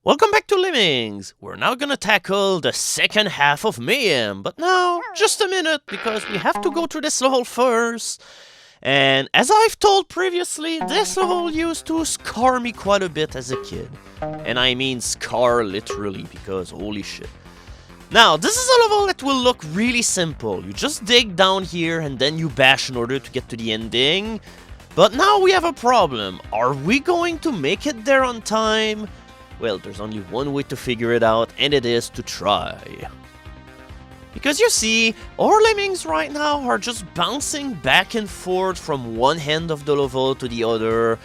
Welcome back to Lemmings! We're now gonna tackle the second half of Mayhem, but now, just a minute, because we have to go through this level first. And as I've told previously, this level used to scar me quite a bit as a kid. And I mean scar literally, because holy shit. Now, this is a level that will look really simple. You just dig down here and then you bash in order to get to the ending. But now we have a problem. Are we going to make it there on time? Well, there's only one way to figure it out, and it is to try. Because you see, our lemmings right now are just bouncing back and forth from one end of the level to the other.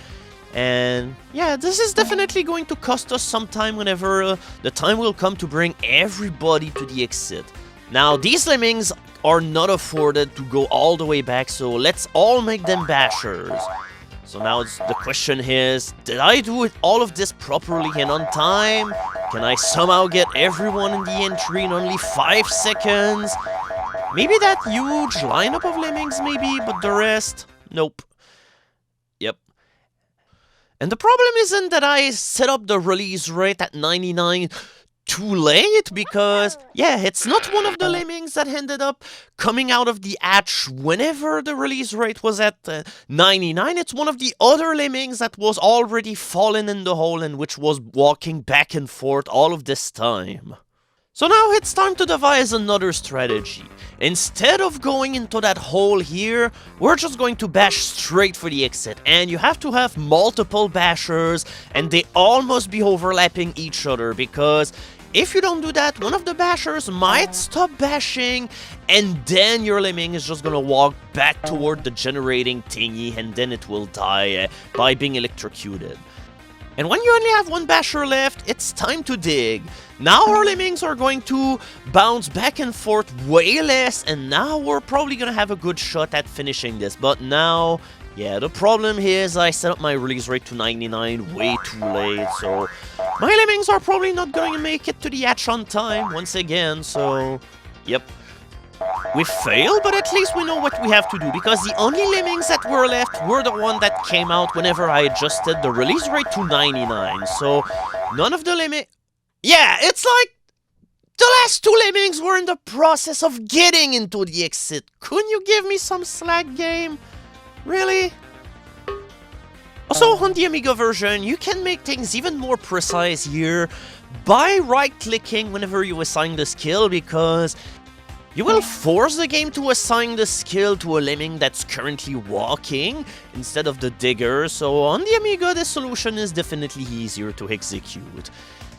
And yeah, this is definitely going to cost us some time whenever the time will come to bring everybody to the exit. Now, these lemmings are not afforded to go all the way back, so let's all make them bashers. So now the question is, did I do all of this properly and on time? Can I somehow get everyone in the entry in only 5 seconds? Maybe that huge lineup of lemmings maybe, but the rest? Nope. Yep. And the problem isn't that I set up the release rate at 99 too late, because, yeah, it's not one of the lemmings that ended up coming out of the hatch whenever the release rate was at 99. It's one of the other lemmings that was already fallen in the hole and which was walking back and forth all of this time. So now it's time to devise another strategy. Instead of going into that hole here, we're just going to bash straight for the exit. And you have to have multiple bashers, and they all must be overlapping each other, because if you don't do that, one of the bashers might stop bashing, and then your lemming is just gonna walk back toward the generating thingy, and then it will die by being electrocuted. And when you only have one basher left, it's time to dig. Now our lemmings are going to bounce back and forth way less, and now we're probably gonna have a good shot at finishing this. But now, yeah, the problem is I set up my release rate to 99 way too late, so my lemmings are probably not going to make it to the hatch on time once again, so yep. We failed, but at least we know what we have to do, because the only lemmings that were left were the one that came out whenever I adjusted the release rate to 99, so none of the lemmings... Yeah, it's like the last two lemmings were in the process of getting into the exit. Couldn't you give me some slack, game? Really? Also, on the Amiga version, you can make things even more precise here by right-clicking whenever you assign the skill, because you will force the game to assign the skill to a lemming that's currently walking instead of the digger, so on the Amiga this solution is definitely easier to execute.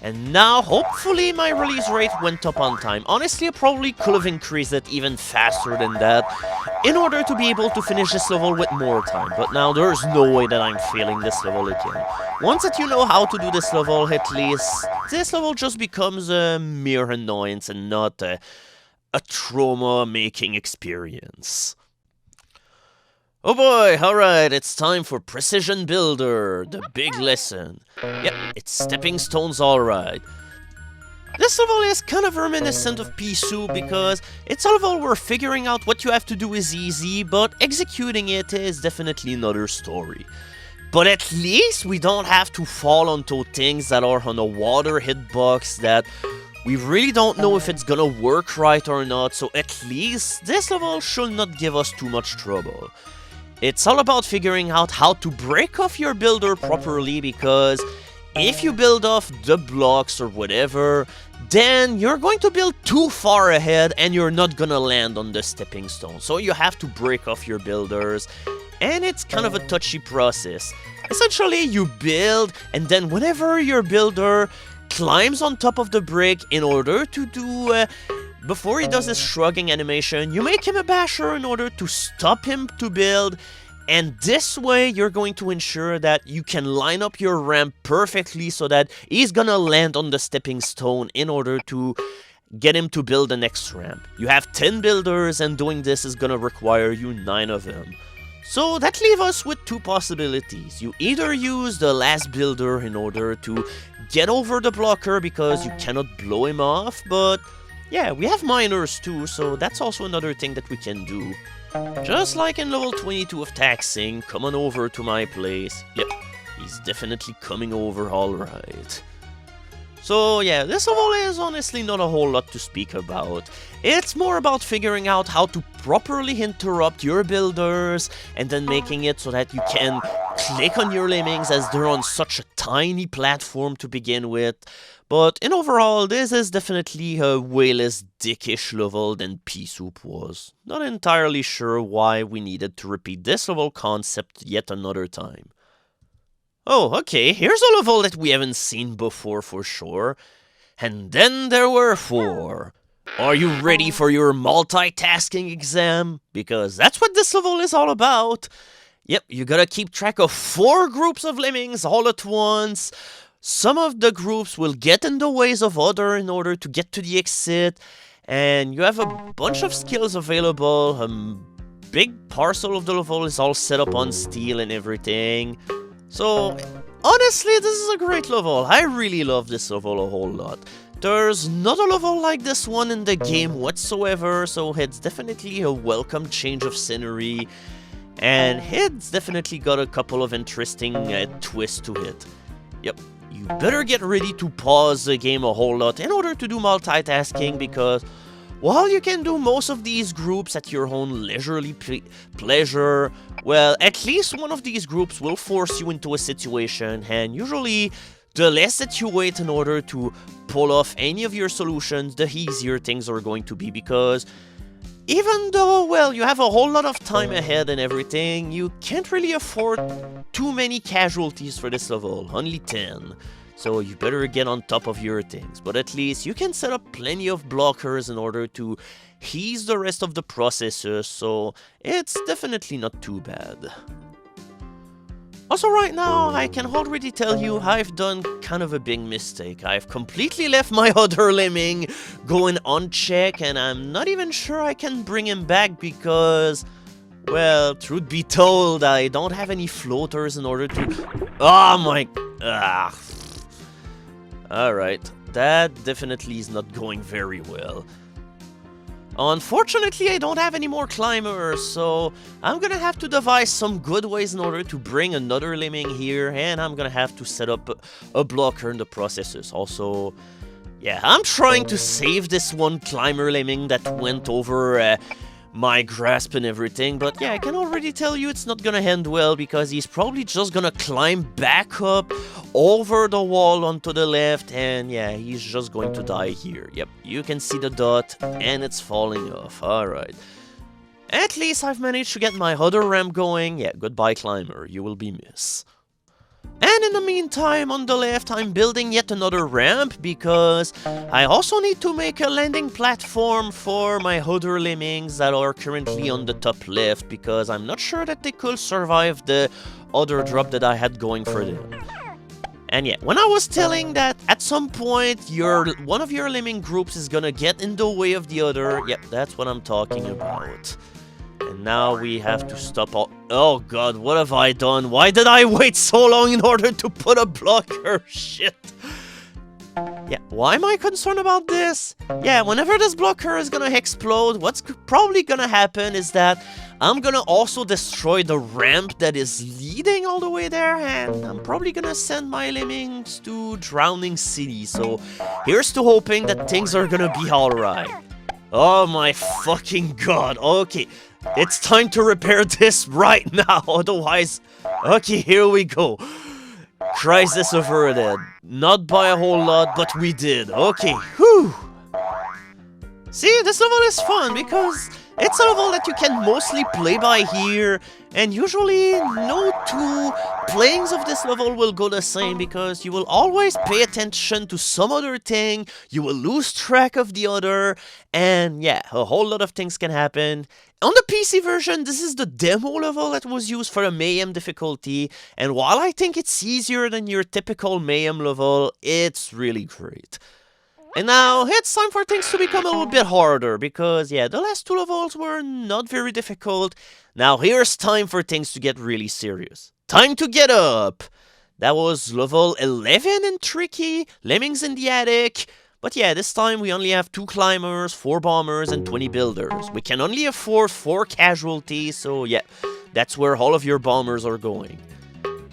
And now, hopefully, my release rate went up on time. Honestly, I probably could have increased it even faster than that in order to be able to finish this level with more time. But now, there's no way that I'm failing this level again. Once that you know how to do this level, at least, this level just becomes a mere annoyance and not a trauma-making experience. Oh boy, alright, it's time for Precision Builder, the big lesson. Yep, it's stepping stones alright. This level is kind of reminiscent of Pea Soup, because it's a level where figuring out what you have to do is easy, but executing it is definitely another story. But at least we don't have to fall onto things that are on a water hitbox that we really don't know if it's gonna work right or not, so at least this level should not give us too much trouble. It's all about figuring out how to break off your builder properly, because if you build off the blocks or whatever, then you're going to build too far ahead and you're not gonna land on the stepping stone. So you have to break off your builders, and it's kind of a touchy process. Essentially, you build, and then whenever your builder climbs on top of the brick in order to do... before he does his shrugging animation, you make him a basher in order to stop him to build, and this way you're going to ensure that you can line up your ramp perfectly so that he's gonna land on the stepping stone in order to get him to build the next ramp. You have 10 builders, and doing this is gonna require you 9 of them. So that leaves us with two possibilities. You either use the last builder in order to get over the blocker because you cannot blow him off, but yeah, we have miners too, so that's also another thing that we can do. Just like in level 22 of Taxing, come on over to my place. Yep, he's definitely coming over alright. So yeah, this level is honestly not a whole lot to speak about. It's more about figuring out how to properly interrupt your builders and then making it so that you can click on your lemmings as they're on such a tiny platform to begin with. But in overall, this is definitely a way less dickish level than Pea-Soup was. Not entirely sure why we needed to repeat this level concept yet another time. Oh, okay, here's a level that we haven't seen before for sure. And then there were 4. Are you ready for your multitasking exam? Because that's what this level is all about. Yep, you gotta keep track of 4 groups of lemmings all at once. Some of the groups will get in the ways of other in order to get to the exit. And you have a bunch of skills available. A big parcel of the level is all set up on steel and everything. So, honestly, this is a great level. I really love this level a whole lot. There's not a level like this one in the game whatsoever, so it's definitely a welcome change of scenery. And it's definitely got a couple of interesting twists to it. Yep, you better get ready to pause the game a whole lot in order to do multitasking, because while you can do most of these groups at your own leisurely pleasure, well, at least one of these groups will force you into a situation, and usually the less that you wait in order to pull off any of your solutions, the easier things are going to be, because even though, well, you have a whole lot of time ahead and everything, you can't really afford too many casualties for this level, only 10. So you better get on top of your things, but at least you can set up plenty of blockers in order to ease the rest of the processes, so it's definitely not too bad. Also right now, I can already tell you I've done kind of a big mistake. I've completely left my other lemming going unchecked, and I'm not even sure I can bring him back because, well, truth be told, I don't have any floaters in order to... Oh my... Alright, that definitely is not going very well. Unfortunately, I don't have any more climbers, so I'm gonna have to devise some good ways in order to bring another lemming here, and I'm gonna have to set up a blocker in the processes. Also, yeah, I'm trying to save this one climber lemming that went over my grasp and everything, but yeah, I can already tell you it's not gonna end well, because he's probably just gonna climb back up over the wall onto the left, and yeah, he's just going to die here. Yep, you can see the dot, and it's falling off. Alright. At least I've managed to get my other ramp going. Yeah, goodbye climber, you will be missed. And in the meantime, on the left, I'm building yet another ramp, because I also need to make a landing platform for my other lemmings that are currently on the top left, because I'm not sure that they could survive the other drop that I had going for them. And yeah, when I was telling that at some point one of your lemming groups is gonna get in the way of the other, yep, that's what I'm talking about. And now we have to stop all... Oh god, what have I done? Why did I wait so long in order to put a blocker? Shit. Yeah, why am I concerned about this? Yeah, whenever this blocker is gonna explode, what's probably gonna happen is that I'm gonna also destroy the ramp that is leading all the way there, and I'm probably gonna send my lemmings to Drowning City, so here's to hoping that things are gonna be alright. Oh my fucking god, okay. It's time to repair this right now, otherwise... Okay, here we go. Crisis averted. Not by a whole lot, but we did. Okay, whew. See, this level is fun because it's a level that you can mostly play by ear, and usually no two playings of this level will go the same, because you will always pay attention to some other thing, you will lose track of the other, and yeah, a whole lot of things can happen. On the PC version, this is the demo level that was used for a Mayhem difficulty, and while I think it's easier than your typical Mayhem level, it's really great. And now, it's time for things to become a little bit harder, because, yeah, the last 2 levels were not very difficult. Now, here's time for things to get really serious. Time to get up! That was level 11 and tricky, Lemmings in the attic. But yeah, this time we only have 2 climbers, 4 bombers, and 20 builders. We can only afford 4 casualties, so yeah, that's where all of your bombers are going.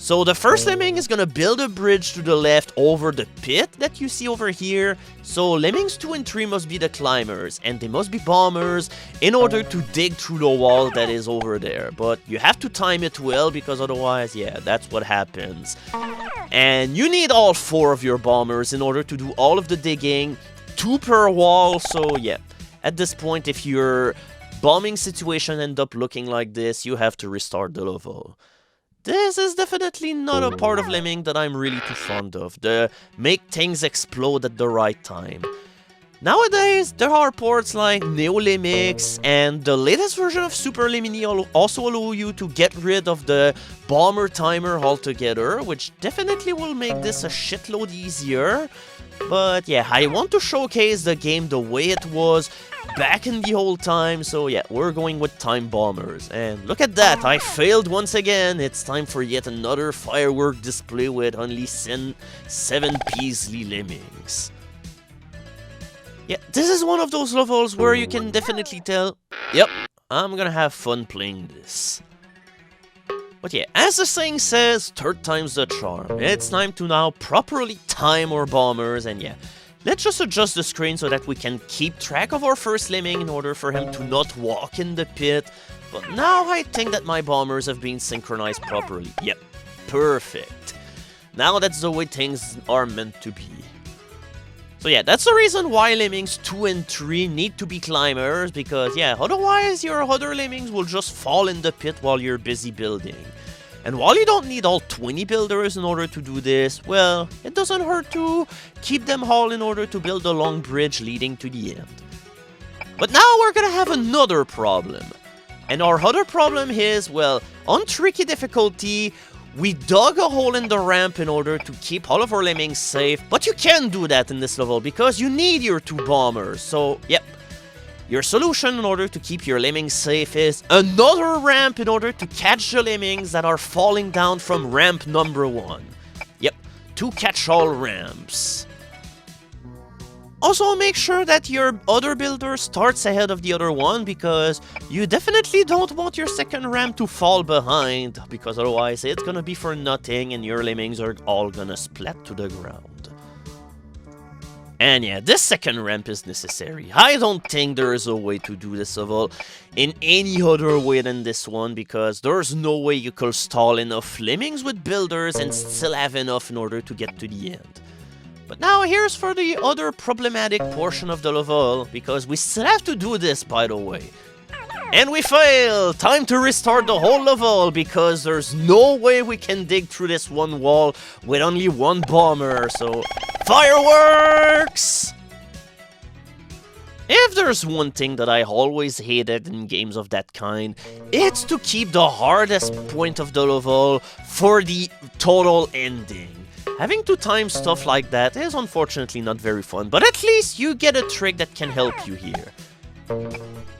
So the first lemming is gonna build a bridge to the left over the pit that you see over here. So lemmings 2 and 3 must be the climbers, and they must be bombers in order to dig through the wall that is over there. But you have to time it well, because otherwise, yeah, that's what happens. And you need all 4 of your bombers in order to do all of the digging, 2 per wall. So yeah, at this point, if your bombing situation ends up looking like this, you have to restart the level. This is definitely not a part of Lemming that I'm really too fond of, the make things explode at the right time. Nowadays, there are ports like Neo-Lemmings, and the latest version of Super Lemini also allow you to get rid of the bomber timer altogether, which definitely will make this a shitload easier. But yeah, I want to showcase the game the way it was back in the old time, so yeah, we're going with time bombers. And look at that, I failed once again. It's time for yet another firework display with only 7 Paisley Lemmings. Yeah, this is one of those levels where you can definitely tell, yep, I'm gonna have fun playing this. But yeah, as the saying says, third time's the charm. It's time to now properly time our bombers, and yeah, let's just adjust the screen so that we can keep track of our first lemming in order for him to not walk in the pit. But now I think that my bombers have been synchronized properly. Yep, perfect. Now that's the way things are meant to be. So yeah, that's the reason why lemmings 2 and 3 need to be climbers, because yeah, otherwise your other lemmings will just fall in the pit while you're busy building. And while you don't need all 20 builders in order to do this, well, it doesn't hurt to keep them all in order to build a long bridge leading to the end. But now we're gonna have another problem. And our other problem is, well, on tricky difficulty, we dug a hole in the ramp in order to keep all of our lemmings safe, but you can't do that in this level because you need your 2 bombers. So, yep, your solution in order to keep your lemmings safe is another ramp in order to catch the lemmings that are falling down from ramp number 1. Yep, 2 catch-all ramps. Also, make sure that your other builder starts ahead of the other one, because you definitely don't want your second ramp to fall behind, because otherwise it's gonna be for nothing and your lemmings are all gonna splat to the ground. And yeah, this second ramp is necessary. I don't think there is a way to do this level in any other way than this one, because there's no way you could stall enough lemmings with builders and still have enough in order to get to the end. But now here's for the other problematic portion of the level, because we still have to do this, by the way. And we fail! Time to restart the whole level, because there's no way we can dig through this one wall with only 1 bomber, so fireworks! If there's one thing that I always hated in games of that kind, it's to keep the hardest point of the level for the total ending. Having to time stuff like that is unfortunately not very fun, but at least you get a trick that can help you here.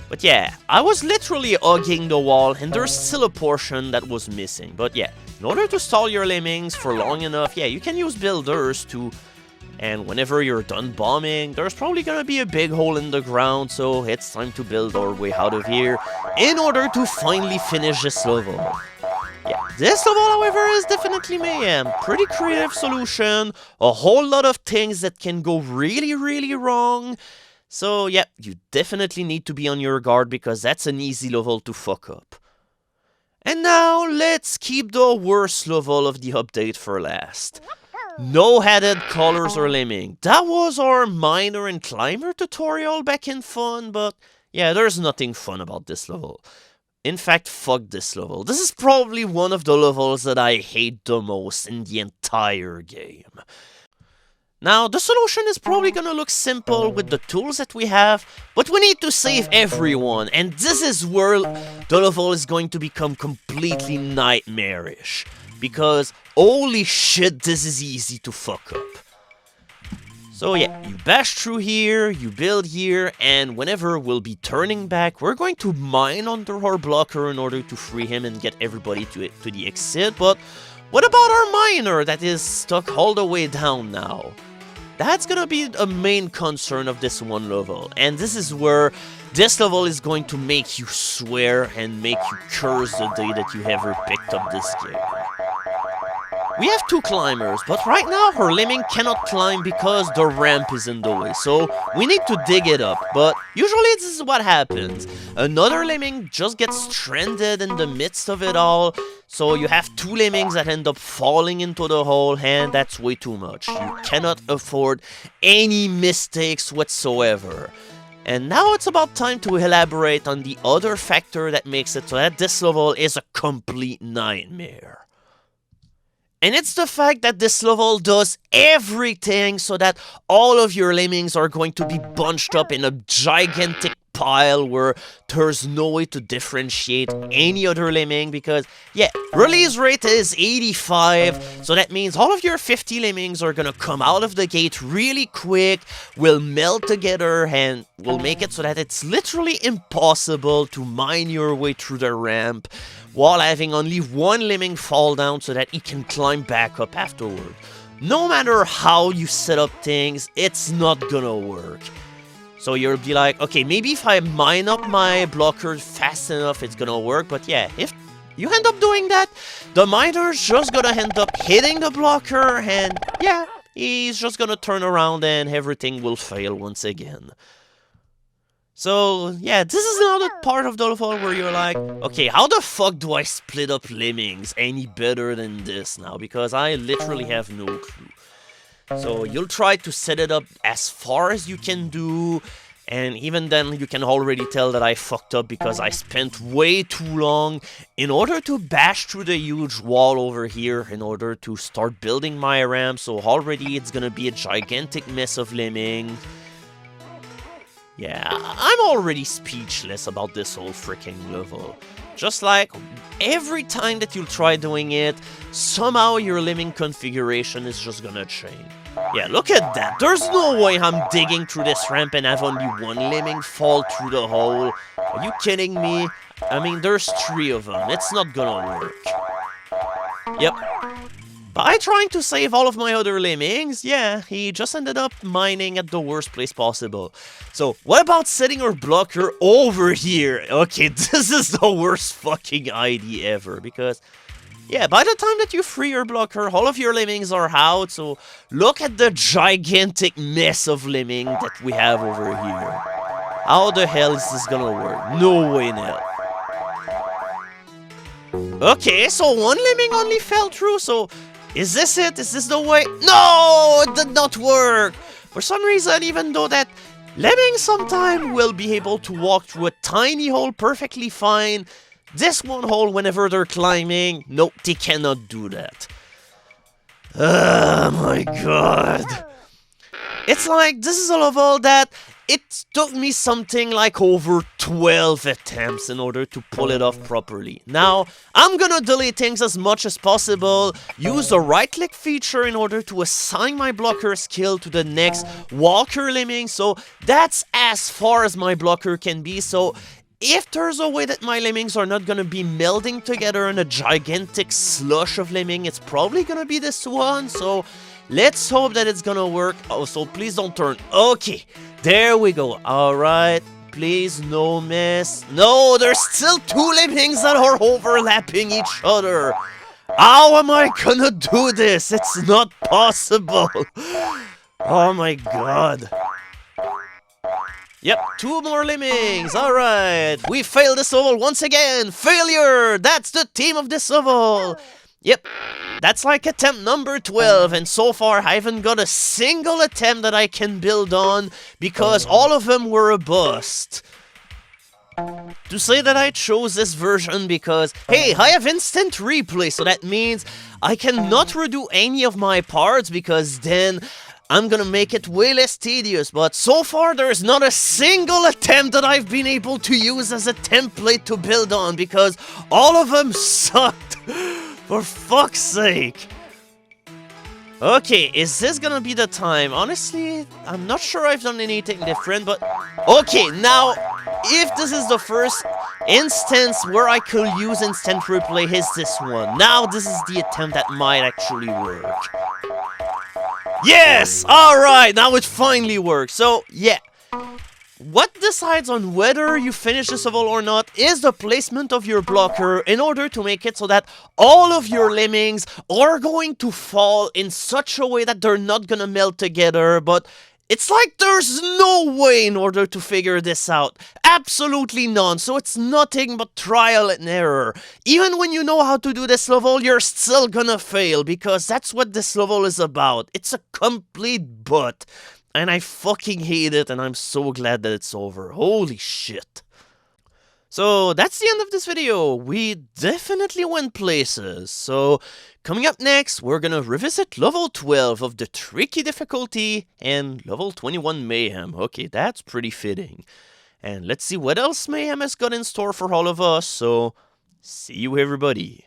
But yeah, I was literally hugging the wall and there's still a portion that was missing. But yeah, in order to stall your lemmings for long enough, yeah, you can use builders too. And whenever you're done bombing, there's probably gonna be a big hole in the ground, so it's time to build our way out of here in order to finally finish this level. Yeah, this level, however, is definitely Mayhem. Pretty creative solution, a whole lot of things that can go really, really wrong. So yeah, you definitely need to be on your guard, because that's an easy level to fuck up. And now, let's keep the worst level of the update for last. No added colors or lemming. That was our miner and climber tutorial back in fun, but yeah, there's nothing fun about this level. In fact, fuck this level. This is probably one of the levels that I hate the most in the entire game. Now, the solution is probably gonna look simple with the tools that we have, but we need to save everyone, and this is where the level is going to become completely nightmarish. Because, holy shit, this is easy to fuck up. So yeah, you bash through here, you build here, and whenever we'll be turning back, we're going to mine under our blocker in order to free him and get everybody to the exit. But what about our miner that is stuck all the way down now? That's gonna be a main concern of this one level, and this is where this level is going to make you swear and make you curse the day that you ever picked up this game. we have 2 climbers, but right now her lemming cannot climb because the ramp is in the way, so we need to dig it up. But usually this is what happens. Another lemming just gets stranded in the midst of it all, so you have 2 lemmings that end up falling into the hole, and that's way too much. You cannot afford any mistakes whatsoever. And now it's about time to elaborate on the other factor that makes it so that this level is a complete nightmare. And it's the fact that this level does everything so that all of your lemmings are going to be bunched up in a gigantic pile where there's no way to differentiate any other lemming because, yeah, release rate is 85, so that means all of your 50 lemmings are gonna come out of the gate really quick, will melt together, and will make it so that it's literally impossible to mine your way through the ramp while having only 1 lemming fall down so that it can climb back up afterward. No matter how you set up things, it's not gonna work. So you'll be like, okay, maybe if I mine up my blocker fast enough, it's gonna work. But yeah, if you end up doing that, the miner's just gonna end up hitting the blocker, and yeah, he's just gonna turn around and everything will fail once again. So yeah, this is another part of the level where you're like, okay, how the fuck do I split up lemmings any better than this now? Because I literally have no clue. So you'll try to set it up as far as you can do, and even then you can already tell that I fucked up because I spent way too long in order to bash through the huge wall over here in order to start building my ramp, so already it's gonna be a gigantic mess of lemming. Yeah, I'm already speechless about this whole freaking level. Just like, every time that you'll try doing it, somehow your lemming configuration is just gonna change. Yeah, look at that. There's no way I'm digging through this ramp and have only 1 lemming fall through the hole. Are you kidding me? I mean, there's 3 of them. It's not gonna work. Yep. By trying to save all of my other lemmings, yeah, he just ended up mining at the worst place possible. So, what about setting our blocker over here? Okay, this is the worst fucking idea ever, because, yeah, by the time that you free your blocker, all of your lemmings are out, so look at the gigantic mess of lemming that we have over here. How the hell is this gonna work? No way in hell. Okay, so 1 lemming only fell through, so is this it? Is this the way? No, it did not work. For some reason, even though that lemmings sometime will be able to walk through a tiny hole perfectly fine, this one hole whenever they're climbing, nope, they cannot do that. Oh my god. It's like, this is a level that it took me something like over 12 attempts in order to pull it off properly. Now, I'm gonna delay things as much as possible, use the right-click feature in order to assign my blocker skill to the next walker lemming, so that's as far as my blocker can be, so if there's a way that my lemmings are not gonna be melding together in a gigantic slush of lemming, it's probably gonna be this one, so let's hope that it's gonna work. Oh, so please don't turn. Okay, there we go. Alright, please no mess. No, there's still 2 lemmings that are overlapping each other. How am I gonna do this? It's not possible. Oh my god. Yep, 2 more lemmings. Alright, we failed this level once again. Failure! That's the theme of this level. Yep, that's like attempt number 12, and so far I haven't got a single attempt that I can build on because all of them were a bust. To say that I chose this version because, hey, I have instant replay, so that means I cannot redo any of my parts because then I'm gonna make it way less tedious, but so far there's not a single attempt that I've been able to use as a template to build on because all of them sucked. For fuck's sake. Okay, is this gonna be the time? Honestly, I'm not sure I've done anything different, but okay, now, if this is the first instance where I could use instant replay, is this one. Now, this is the attempt that might actually work. Yes! Alright, now it finally works. So, yeah. What decides on whether you finish this level or not is the placement of your blocker in order to make it so that all of your lemmings are going to fall in such a way that they're not gonna melt together, but it's like there's no way in order to figure this out. Absolutely none. So it's nothing but trial and error. Even when you know how to do this level, you're still gonna fail because that's what this level is about. It's a complete butt. And I fucking hate it, and I'm so glad that it's over. Holy shit. So that's the end of this video. We definitely went places. So coming up next, we're gonna revisit level 12 of the tricky difficulty and level 21 Mayhem. Okay, that's pretty fitting. And let's see what else Mayhem has got in store for all of us. So see you everybody.